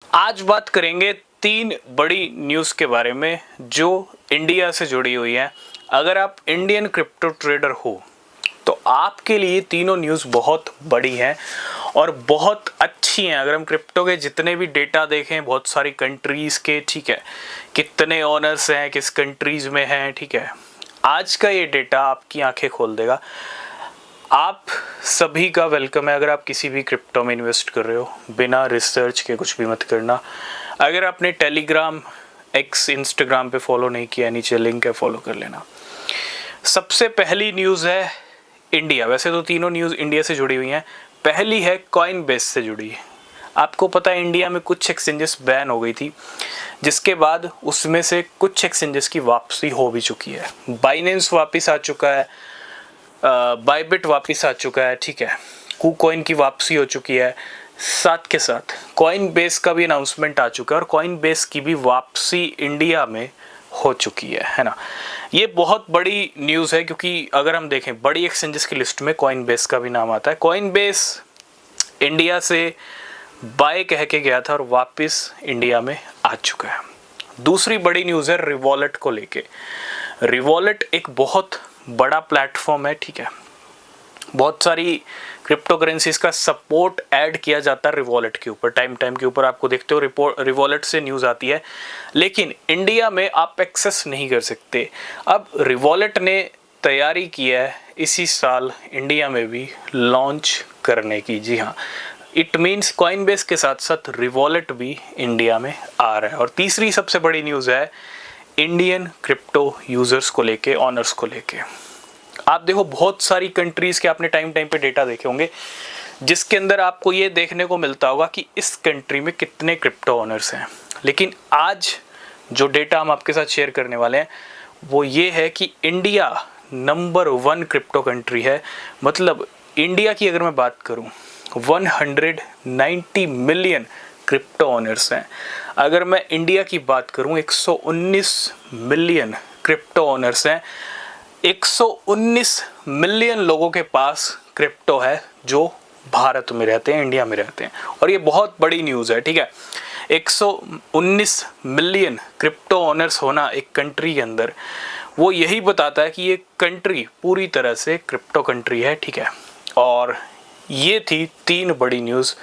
आज बात करेंगे तीन बड़ी न्यूज़ के बारे में जो इंडिया से जुड़ी हुई है। अगर आप इंडियन क्रिप्टो ट्रेडर हो तो आपके लिए तीनों न्यूज़ बहुत बड़ी हैं और बहुत अच्छी हैं। अगर हम क्रिप्टो के जितने भी डेटा देखें, बहुत सारी कंट्रीज़ के, ठीक है, कितने ओनर्स हैं, किस कंट्रीज़ में हैं, ठीक है, आज का ये डेटा आपकी आंखें खोल देगा। आप सभी का वेलकम है। अगर आप किसी भी क्रिप्टो में इन्वेस्ट कर रहे हो, बिना रिसर्च के कुछ भी मत करना। अगर आपने टेलीग्राम, एक्स, इंस्टाग्राम पे फॉलो नहीं किया, नीचे लिंक है, फॉलो कर लेना। सबसे पहली न्यूज़ है इंडिया। वैसे तो तीनों न्यूज़ इंडिया से जुड़ी हुई हैं। पहली है कॉइनबेस से जुड़ी है। आपको पता है इंडिया में कुछ एक्सचेंजेस बैन हो गई थी, जिसके बाद उसमें से कुछ एक्सचेंजेस की वापसी हो भी चुकी है। बाइनेंस वापस आ चुका है, बाइबिट वापस आ चुका है, ठीक है, कूकॉइन की वापसी हो चुकी है, साथ के साथ कॉइन बेस का भी अनाउंसमेंट आ चुका है और कॉइन बेस की भी वापसी इंडिया में हो चुकी है ना। ये बहुत बड़ी न्यूज़ है क्योंकि अगर हम देखें बड़ी एक्सचेंजेस की लिस्ट में कॉइन बेस का भी नाम आता है। कॉइन बेस इंडिया से बाय कह के गया था और वापस इंडिया में आ चुका है। दूसरी बड़ी न्यूज़ है रिवॉलेट को लेके। रिवॉलेट एक बहुत बड़ा प्लेटफॉर्म है, ठीक है, बहुत सारी क्रिप्टो करेंसीज का सपोर्ट ऐड किया जाता है रिवॉलेट के ऊपर। टाइम के ऊपर आपको देखते हो रिवॉलेट से न्यूज़ आती है, लेकिन इंडिया में आप एक्सेस नहीं कर सकते। अब रिवॉलेट ने तैयारी की है इसी साल इंडिया में भी लॉन्च करने की। जी हाँ, इट मीन्स कॉइनबेस के साथ साथ रिवॉलेट भी इंडिया में आ रहा है। और तीसरी सबसे बड़ी न्यूज़ है इंडियन क्रिप्टो यूज़र्स को लेके, ऑनर्स को लेके। आप देखो बहुत सारी कंट्रीज़ के आपने टाइम पे डेटा देखे होंगे, जिसके अंदर आपको ये देखने को मिलता होगा कि इस कंट्री में कितने क्रिप्टो ऑनर्स हैं। लेकिन आज जो डेटा हम आपके साथ शेयर करने वाले हैं वो ये है कि इंडिया नंबर 1 क्रिप्टो कंट्री है। मतलब इंडिया की अगर मैं बात करूँ, 190 मिलियन क्रिप्टो ऑनर्स हैं। अगर मैं इंडिया की बात करूं, 119 मिलियन क्रिप्टो ऑनर्स हैं। 119 मिलियन लोगों के पास क्रिप्टो है जो भारत में रहते हैं, इंडिया में रहते हैं। और ये बहुत बड़ी न्यूज़ है, ठीक है। 119 मिलियन क्रिप्टो ऑनर्स होना एक कंट्री के अंदर, वो यही बताता है कि ये कंट्री पूरी तरह से क्रिप्टो कंट्री है, ठीक है। और ये थी 3 बड़ी न्यूज़